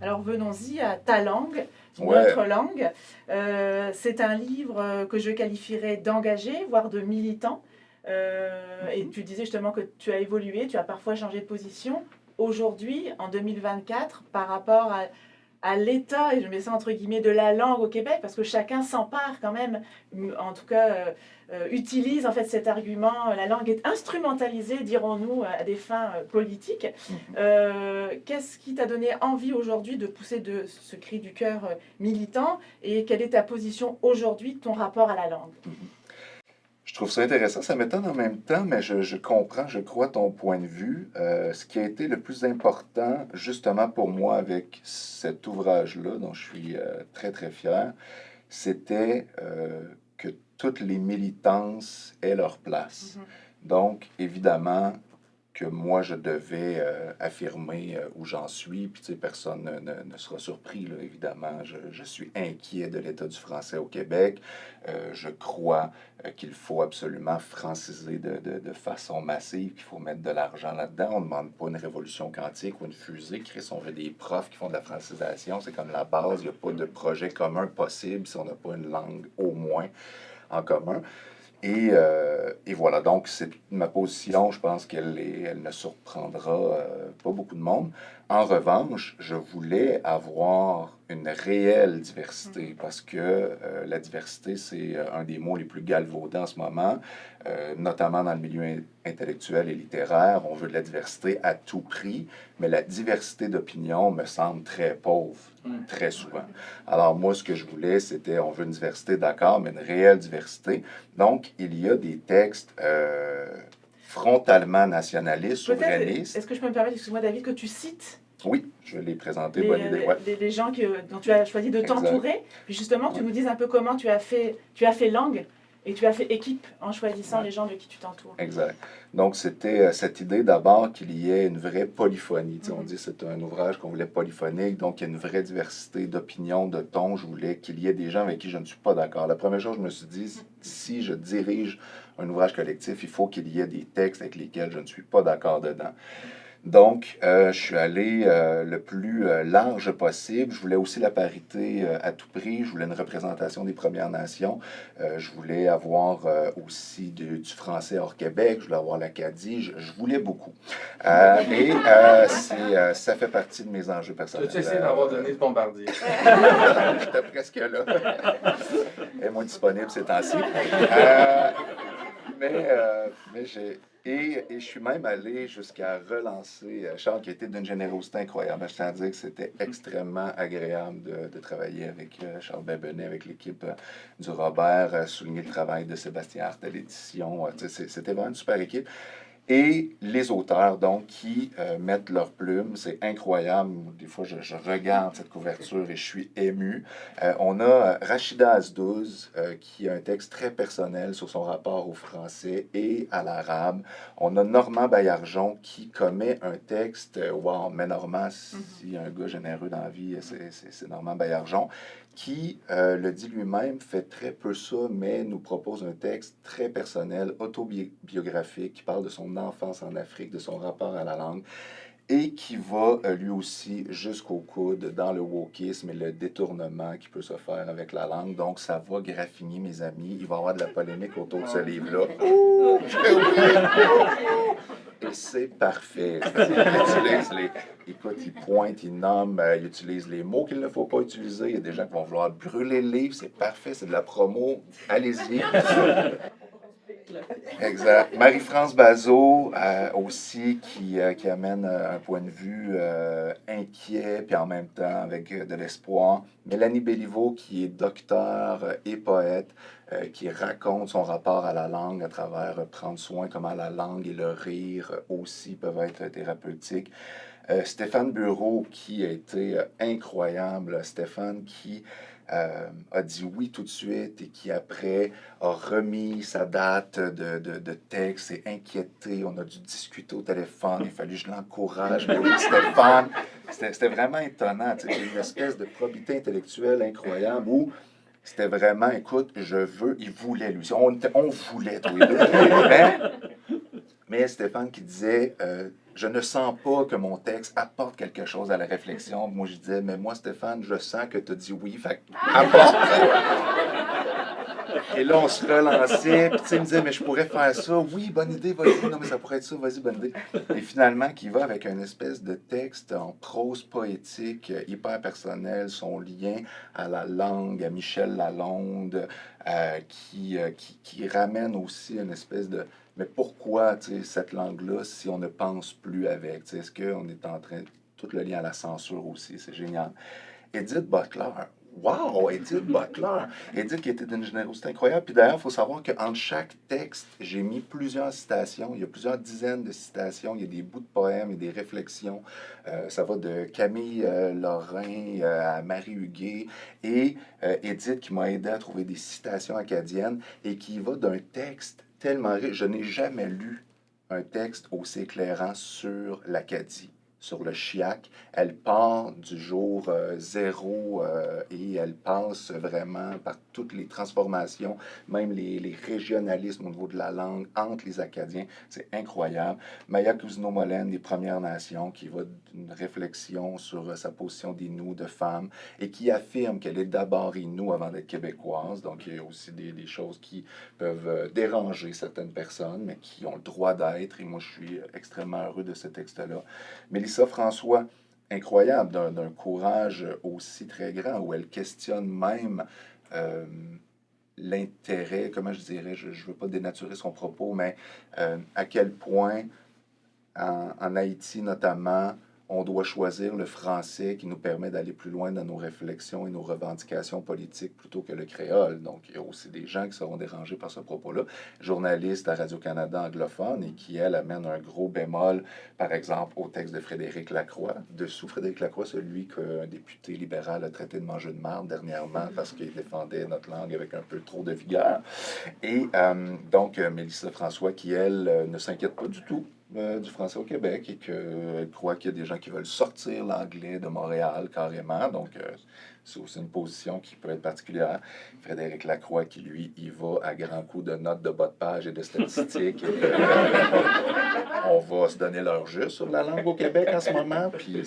Alors venons-y à ta langue, Ouais. notre langue. C'est un livre que je qualifierais d'engagé, voire de militant. Et tu disais justement que tu as évolué, tu as parfois changé de position. Aujourd'hui, en 2024, par rapport à l'état, et je mets ça entre guillemets, de la langue au Québec, parce que chacun s'empare quand même, en tout cas utilise en fait cet argument, la langue est instrumentalisée, dirons-nous, à des fins politiques. Qu'est-ce qui t'a donné envie aujourd'hui de pousser de ce cri du cœur militant, et quelle est ta position aujourd'hui, ton rapport à la langue? Je trouve ça intéressant, ça m'étonne en même temps, mais je comprends, je crois ton point de vue. Ce qui a été le plus important, justement pour moi, avec cet ouvrage-là, dont je suis très très fier, c'était que toutes les militances aient leur place. Donc, évidemment, que moi, je devais affirmer où j'en suis. Puis, tu sais, personne ne sera surpris, là, évidemment. Je suis inquiet de l'état du français au Québec. Je crois qu'il faut absolument franciser de façon massive, qu'il faut mettre de l'argent là-dedans. On ne demande pas une révolution quantique ou une fusée. Chris, on veut des profs qui font de la francisation. C'est comme la base. Il n'y a pas de projet commun possible si on n'a pas une langue au moins en commun. Et voilà, donc c'est ma position, je pense elle ne surprendra pas beaucoup de monde. En revanche, je voulais avoir une réelle diversité parce que la diversité, c'est un des mots les plus galvaudés en ce moment, notamment dans le milieu intellectuel et littéraire. On veut de la diversité à tout prix, mais la diversité d'opinion me semble très pauvre, très souvent. Alors moi, ce que je voulais, c'était, on veut une diversité, d'accord, mais une réelle diversité. Donc, il y a des textes frontalement nationalistes, souverainistes. Est-ce que je peux me permettre, excuse-moi David, que tu cites Oui, je vais les présenter, bonne idée. Ouais. les gens dont tu as choisi de t'entourer, puis justement que tu nous dises un peu comment tu as fait langue et tu as fait équipe en choisissant les gens de qui tu t'entoures. Exact. Donc, c'était cette idée d'abord qu'il y ait une vraie polyphonie. Tu sais, on dit que c'est un ouvrage qu'on voulait polyphonique, donc il y a une vraie diversité d'opinions, de tons. Je voulais qu'il y ait des gens avec qui je ne suis pas d'accord. La première chose, je me suis dit, si je dirige un ouvrage collectif, il faut qu'il y ait des textes avec lesquels je ne suis pas d'accord dedans. Donc, je suis allé le plus large possible. Je voulais aussi la parité à tout prix. Je voulais une représentation des Premières Nations. Je voulais avoir aussi du français hors Québec. Je voulais avoir l'Acadie. Je voulais beaucoup. Ça fait partie de mes enjeux personnels. Tu as essayé d'avoir donné de Bombardier. J'étais presque là. Elle est moins disponible ces temps-ci. Mais j'ai... Et je suis même allé jusqu'à relancer Charles, qui était d'une générosité incroyable. Je tiens à dire que c'était extrêmement agréable de travailler avec Charles Bébenet, avec l'équipe du Robert, souligner le travail de Sébastien Hart à l'édition. C'était vraiment une super équipe. Et les auteurs, donc, qui mettent leurs plumes, c'est incroyable. Des fois, je regarde cette couverture et je suis ému. On a Rachida Azdouz, qui a un texte très personnel sur son rapport au français et à l'arabe. On a Normand Baillargeon, qui commet un texte, wow, mais Normand, s'il y a un gars généreux dans la vie, c'est Normand Baillargeon, qui le dit lui-même, fait très peu ça, mais nous propose un texte très personnel, autobiographique, qui parle de son enfance en Afrique, de son rapport à la langue, et qui va lui aussi jusqu'au coude dans le wokisme et le détournement qui peut se faire avec la langue. Donc, ça va graffiner, mes amis. Il va y avoir de la polémique autour de ce livre-là. Et c'est parfait. Écoute, il pointe, il nomme, il utilise les mots qu'il ne faut pas utiliser. Il y a des gens qui vont vouloir brûler le livre. C'est parfait, c'est de la promo. Allez-y. Exact. Marie-France Bazot aussi, qui amène un point de vue inquiet, puis en même temps avec de l'espoir. Mélanie Béliveau, qui est docteur et poète, qui raconte son rapport à la langue à travers prendre soin, comment la langue et le rire aussi peuvent être thérapeutiques. Stéphane Bureau, qui a été incroyable. Stéphane qui a dit oui tout de suite et qui après a remis sa date de texte, s'est inquiété. On a dû discuter au téléphone. Il a fallu que je l'encourage. Mais oui, Stéphane, c'était vraiment étonnant. Une espèce de probité intellectuelle incroyable où c'était vraiment, écoute, il voulait lui. On voulait tous les deux. Mais Stéphane qui disait je ne sens pas que mon texte apporte quelque chose à la réflexion. Moi, je disais mais moi, Stéphane, je sens que tu as dit oui, fait apporte. Et là, on se relançait, puis tu sais, il me disait, mais je pourrais faire ça. Oui, bonne idée, vas-y. Non, mais ça pourrait être ça, vas-y, bonne idée. Et finalement, qui va avec une espèce de texte en prose poétique, hyper personnel, son lien à la langue, à Michel Lalonde, qui ramène aussi une espèce de... Mais pourquoi, tu sais, cette langue-là, si on ne pense plus avec? Tu sais, est-ce qu'on est en train... Tout le lien à la censure aussi, c'est génial. Edith Butler. Wow, Edith Butler. Edith qui était d'une générosité incroyable. Puis d'ailleurs, il faut savoir qu'entre chaque texte, j'ai mis plusieurs citations. Il y a plusieurs dizaines de citations. Il y a des bouts de poèmes, il y a des réflexions. Ça va de Camille Lorrain à Marie Huguet. Et Edith qui m'a aidé à trouver des citations acadiennes et qui va d'un texte tellement riche. Je n'ai jamais lu un texte aussi éclairant sur l'Acadie, sur le Chiac. Elle part du jour zéro et elle passe vraiment par toutes les transformations, même les régionalismes au niveau de la langue entre les Acadiens. C'est incroyable. Maya Cousineau-Molène, des Premières Nations, qui va d'une réflexion sur sa position d'Inou, de femme, et qui affirme qu'elle est d'abord Inou avant d'être québécoise. Donc, il y a aussi des choses qui peuvent déranger certaines personnes, mais qui ont le droit d'être. Et moi, je suis extrêmement heureux de ce texte-là. Mélissa François, incroyable, d'un courage aussi très grand, où elle questionne même euh, l'intérêt, comment je dirais, je ne veux pas dénaturer son propos, mais à quel point, en Haïti notamment, on doit choisir le français qui nous permet d'aller plus loin dans nos réflexions et nos revendications politiques plutôt que le créole. Donc, il y a aussi des gens qui seront dérangés par ce propos-là. Journaliste à Radio-Canada anglophone et qui, elle, amène un gros bémol, par exemple, au texte de Frédéric Lacroix. Dessous Frédéric Lacroix, celui qu'un député libéral a traité de manger de marde dernièrement parce qu'il défendait notre langue avec un peu trop de vigueur. Et donc, Mélissa François, qui, elle, ne s'inquiète pas du tout du français au Québec et qu'elle croit qu'il y a des gens qui veulent sortir l'anglais de Montréal carrément. Donc, c'est aussi une position qui peut être particulière. Frédéric Lacroix, qui lui, y va à grands coups de notes de bas de page et de statistiques. On va se donner leur juste sur la langue au Québec en ce moment. Puis,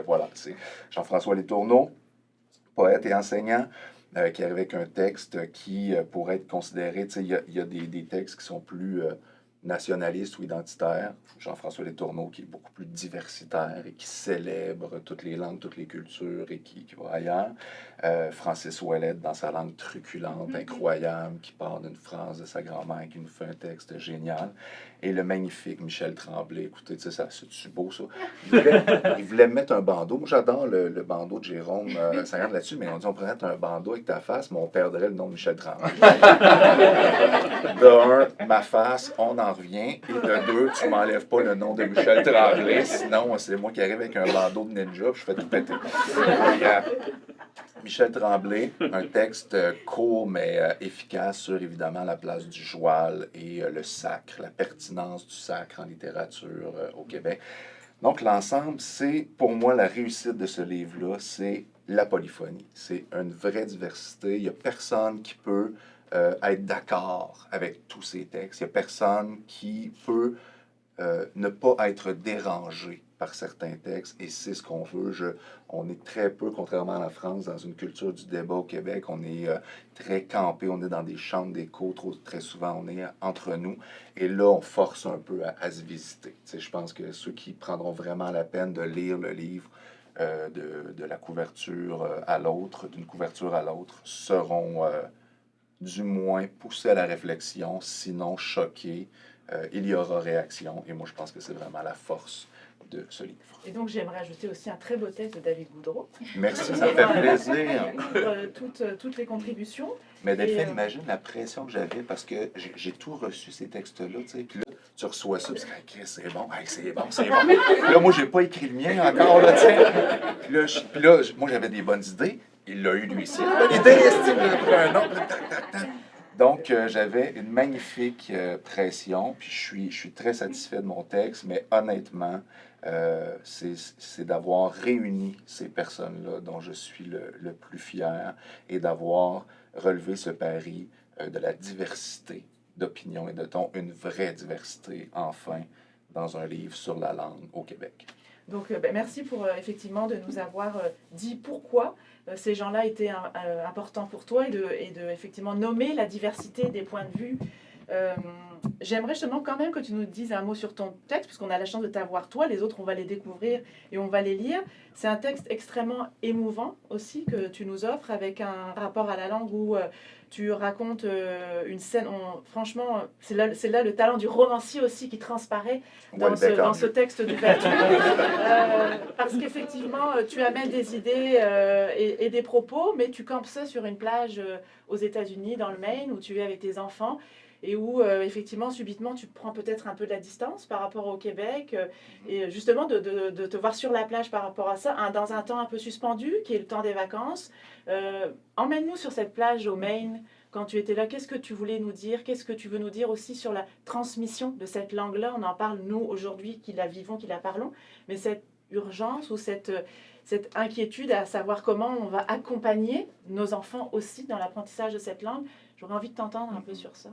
voilà, c'est Jean-François Letourneau, poète et enseignant, qui arrive avec un texte qui pourrait être considéré, tu sais, il y a des textes qui sont plus nationaliste ou identitaire. Jean-François Letourneau, qui est beaucoup plus diversitaire et qui célèbre toutes les langues, toutes les cultures et qui va ailleurs. Francis Ouellet, dans sa langue truculente, incroyable, qui part d'une phrase de sa grand-mère, qui nous fait un texte génial. Et le magnifique Michel Tremblay, écoutez, tu sais, c'est beau ça. Il voulait mettre un bandeau. Moi, j'adore le bandeau de Jérôme Sagard là-dessus, mais on dit on pourrait mettre un bandeau avec ta face, mais on perdrait le nom de Michel Tremblay. De un, ma face, on en revient. Et de deux, tu m'enlèves pas le nom de Michel Tremblay, sinon c'est moi qui arrive avec un bandeau de ninja, puis je fais tout péter. Michel Tremblay, un texte court mais efficace sur évidemment la place du joual et le sacre, la pertinence du sacre en littérature au Québec. Donc l'ensemble, c'est pour moi la réussite de ce livre-là, c'est la polyphonie. C'est une vraie diversité. Il n'y a personne qui peut être d'accord avec tous ces textes. Il n'y a personne qui peut ne pas être dérangé par certains textes, et c'est ce qu'on veut. On est très peu, contrairement à la France, dans une culture du débat au Québec. On est très campé, on est dans des chambres d'écho, très souvent on est entre nous, et là on force un peu à se visiter. Tu sais, je pense que ceux qui prendront vraiment la peine de lire le livre de la couverture à l'autre, d'une couverture à l'autre, seront du moins poussés à la réflexion, sinon choqués. Il y aura réaction, et moi je pense que c'est vraiment la force de ce livre. Et donc j'aimerais ajouter aussi un très beau texte de David Goudreau. Merci, ça me fait plaisir. Toutes les contributions. Mais Delphine, imagine la pression que j'avais parce que j'ai tout reçu ces textes-là, tu sais, puis là, tu reçois ça, puis c'est bon, hey, c'est bon, c'est bon. Puis là, moi, j'ai pas écrit le mien encore, là, tu sais. Puis là, moi, j'avais des bonnes idées. Il l'a eu, lui aussi. Bonne idée, estime, j'ai pris un nom, tac, tac, tac. Donc, j'avais une magnifique pression, puis je suis très satisfait de mon texte, mais honnêtement, c'est d'avoir réuni ces personnes-là dont je suis le plus fier et d'avoir relevé ce pari de la diversité d'opinion et de ton, une vraie diversité, enfin, dans un livre sur la langue au Québec. Donc, merci pour effectivement de nous avoir dit pourquoi ces gens-là étaient importants pour toi et de effectivement nommer la diversité des points de vue. J'aimerais justement quand même que tu nous dises un mot sur ton texte, puisqu'on a la chance de t'avoir toi, les autres on va les découvrir et on va les lire. C'est un texte extrêmement émouvant aussi que tu nous offres avec un rapport à la langue où tu racontes une scène, franchement c'est là le talent du romancier aussi qui transparaît dans ce texte d'ouverture. Parce qu'effectivement tu amènes des idées et des propos, mais tu campes ça sur une plage aux États-Unis, dans le Maine, où tu es avec tes enfants et où effectivement subitement tu prends peut-être un peu de la distance par rapport au Québec et justement de te voir sur la plage par rapport à ça, dans un temps un peu suspendu qui est le temps des vacances. Emmène-nous sur cette plage au Maine quand tu étais là. Qu'est-ce que tu voulais nous dire? Qu'est-ce que tu veux nous dire aussi sur la transmission de cette langue-là? On en parle nous aujourd'hui qui la vivons, qui la parlons, mais cette urgence ou cette inquiétude à savoir comment on va accompagner nos enfants aussi dans l'apprentissage de cette langue. J'aurais envie de t'entendre un peu sur ça.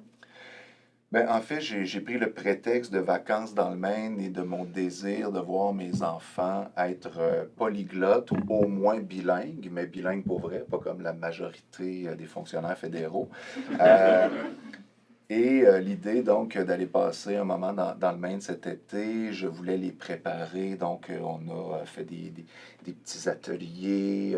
Ben, en fait, j'ai pris le prétexte de vacances dans le Maine et de mon désir de voir mes enfants être polyglottes ou au moins bilingues, mais bilingues pour vrai, pas comme la majorité des fonctionnaires fédéraux. Euh, l'idée, donc, d'aller passer un moment dans le Maine cet été, je voulais les préparer. Donc, on a fait des petits ateliers,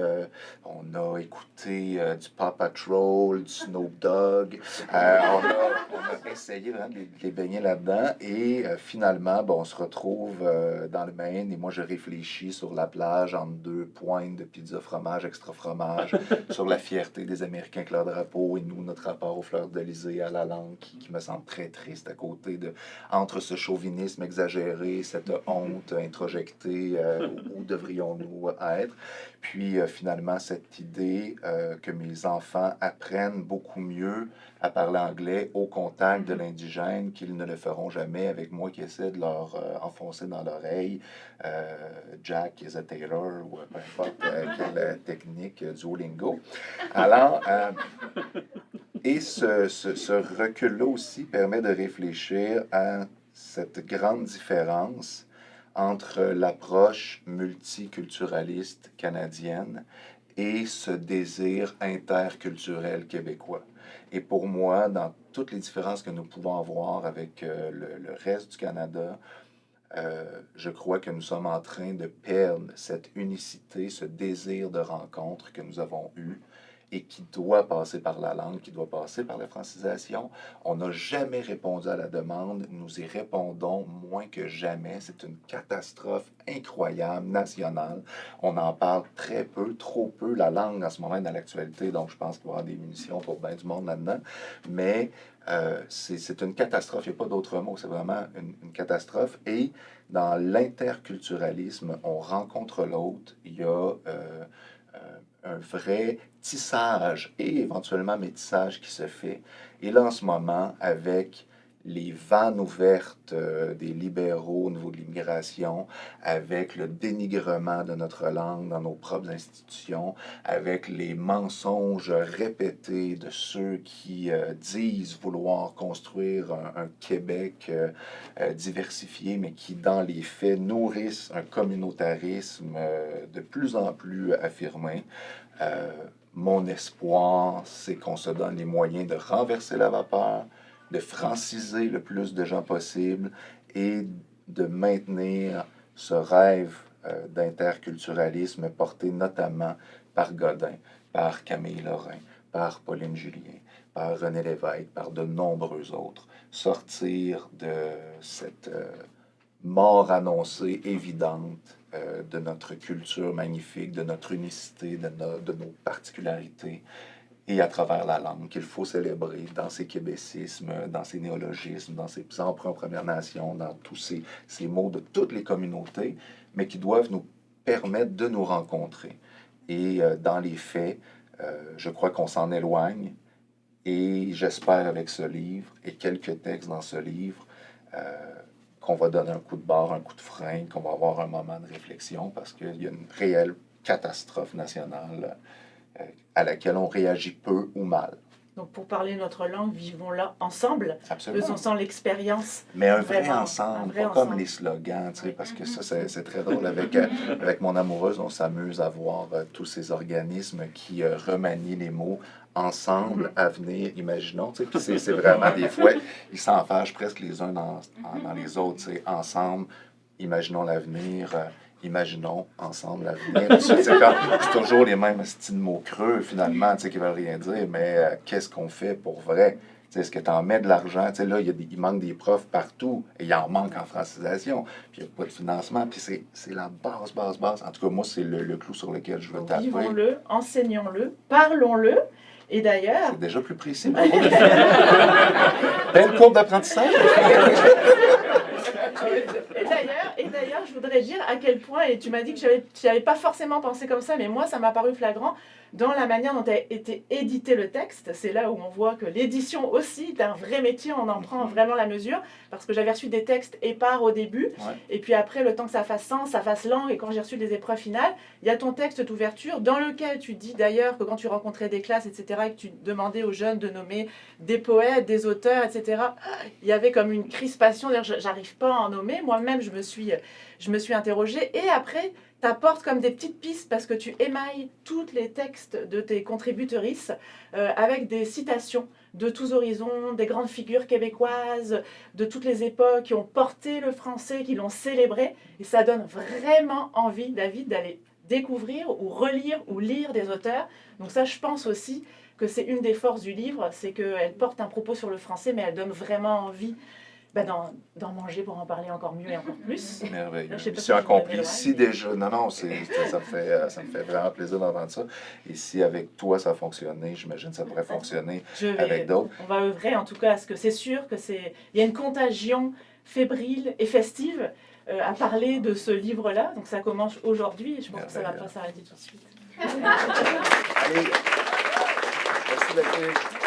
on a écouté du Paw Patrol, du Snoop Dogg. On a essayé vraiment de les baigner là-dedans. Et finalement, bon, on se retrouve dans le Maine et moi, je réfléchis sur la plage entre deux pointes de pizza fromage, extra fromage, sur la fierté des Américains avec leur drapeau et nous, notre rapport aux fleurs d'Elysée, à la langue qui me semble très triste à côté de, entre ce chauvinisme exagéré, cette honte introjectée, où devrions-nous être? Puis finalement, cette idée que mes enfants apprennent beaucoup mieux à parler anglais au contact de l'indigène qu'ils ne le feront jamais avec moi qui essaie de leur enfoncer dans l'oreille Jack is a Taylor ou peu importe quelle technique Duolingo. Alors, et ce recul-là aussi permet de réfléchir à cette grande différence entre l'approche multiculturaliste canadienne et ce désir interculturel québécois. Et pour moi, dans toutes les différences que nous pouvons avoir avec le reste du Canada, je crois que nous sommes en train de perdre cette unicité, ce désir de rencontre que nous avons eu et qui doit passer par la langue, qui doit passer par la francisation. On n'a jamais répondu à la demande, nous y répondons moins que jamais. C'est une catastrophe incroyable, nationale. On en parle très peu, trop peu. La langue, en ce moment, est dans l'actualité, donc je pense qu'il va y avoir des munitions pour bien du monde là-dedans. Mais c'est une catastrophe, il n'y a pas d'autre mot, c'est vraiment une catastrophe. Et dans l'interculturalisme, on rencontre l'autre, il y a un vrai tissage et éventuellement métissage qui se fait. Et là, en ce moment, avec les vannes ouvertes des libéraux au niveau de l'immigration, avec le dénigrement de notre langue dans nos propres institutions, avec les mensonges répétés de ceux qui disent vouloir construire un Québec diversifié, mais qui, dans les faits, nourrissent un communautarisme de plus en plus affirmé. Mon espoir, c'est qu'on se donne les moyens de renverser la vapeur, de franciser le plus de gens possible et de maintenir ce rêve d'interculturalisme porté notamment par Godin, par Camille Lorrain, par Pauline Julien, par René Lévesque, par de nombreux autres. Sortir de cette mort annoncée évidente de notre culture magnifique, de notre unicité, de nos particularités, et à travers la langue qu'il faut célébrer dans ses québécismes, dans ses néologismes, dans ses emprunts aux Premières Nations, dans tous ces mots de toutes les communautés, mais qui doivent nous permettre de nous rencontrer. Et dans les faits, je crois qu'on s'en éloigne, et j'espère avec ce livre et quelques textes dans ce livre qu'on va donner un coup de barre, un coup de frein, qu'on va avoir un moment de réflexion parce qu'il y a une réelle catastrophe nationale à laquelle on réagit peu ou mal. Donc pour parler notre langue, vivons-la ensemble, Absolument. faisons l'expérience. Mais un vrai Vraiment, ensemble, un vrai pas comme ensemble. les slogans, tu sais, Oui. parce que ça, c'est très drôle. Avec mon amoureuse, on s'amuse à voir tous ces organismes qui remanient les mots ensemble, avenir, imaginons, tu sais, puis c'est vraiment des fois, ils s'en fâchent presque les uns dans les autres, tu sais, ensemble, imaginons l'avenir, imaginons ensemble l'avenir. Puis ça, c'est toujours les mêmes styles de mots creux, finalement, tu sais, qui veulent rien dire, mais qu'est-ce qu'on fait pour vrai? Tu sais, est-ce que tu en mets de l'argent? Tu sais, là, il manque des profs partout, et il en manque en francisation, puis il n'y a pas de financement, puis c'est la base. En tout cas, moi, c'est le clou sur lequel je veux Donc, taper. vivons-le, enseignons-le, parlons-le. Et d'ailleurs, C'est déjà plus précis. Belle courbe d'apprentissage. Et d'ailleurs, je voudrais dire à quel point, et tu m'as dit que tu n'avais pas forcément pensé comme ça, mais moi, ça m'a paru flagrant dans la manière dont a été édité le texte. C'est là où on voit que l'édition aussi est un vrai métier, on en prend vraiment la mesure, parce que j'avais reçu des textes épars au début, et puis après, le temps que ça fasse sens, ça fasse langue, et quand j'ai reçu les épreuves finales, il y a ton texte d'ouverture, dans lequel tu dis d'ailleurs que quand tu rencontrais des classes, etc., et que tu demandais aux jeunes de nommer des poètes, des auteurs, etc., il y avait comme une crispation, d'ailleurs, j'arrive pas à en nommer, moi-même, je me suis interrogée, et après, tu apportes comme des petites pistes parce que tu émailles tous les textes de tes contributrices avec des citations de tous horizons, des grandes figures québécoises, de toutes les époques qui ont porté le français, qui l'ont célébré. Et ça donne vraiment envie, David, d'aller découvrir ou relire ou lire des auteurs. Donc ça, je pense aussi que c'est une des forces du livre, c'est qu'elle porte un propos sur le français, mais elle donne vraiment envie d'en manger pour en parler encore mieux et encore plus. Merveilleux. Je sais pas Mission si je accomplie. m'éloigne. Si déjà, non, ça me fait vraiment plaisir d'entendre ça. Et si avec toi ça a fonctionné, j'imagine que ça pourrait fonctionner avec d'autres. On va œuvrer en tout cas à ce que c'est sûr que il y a une contagion fébrile et festive à parler de ce livre-là. Donc ça commence aujourd'hui et je pense que ça ne va pas s'arrêter tout de suite. Allez, merci d'être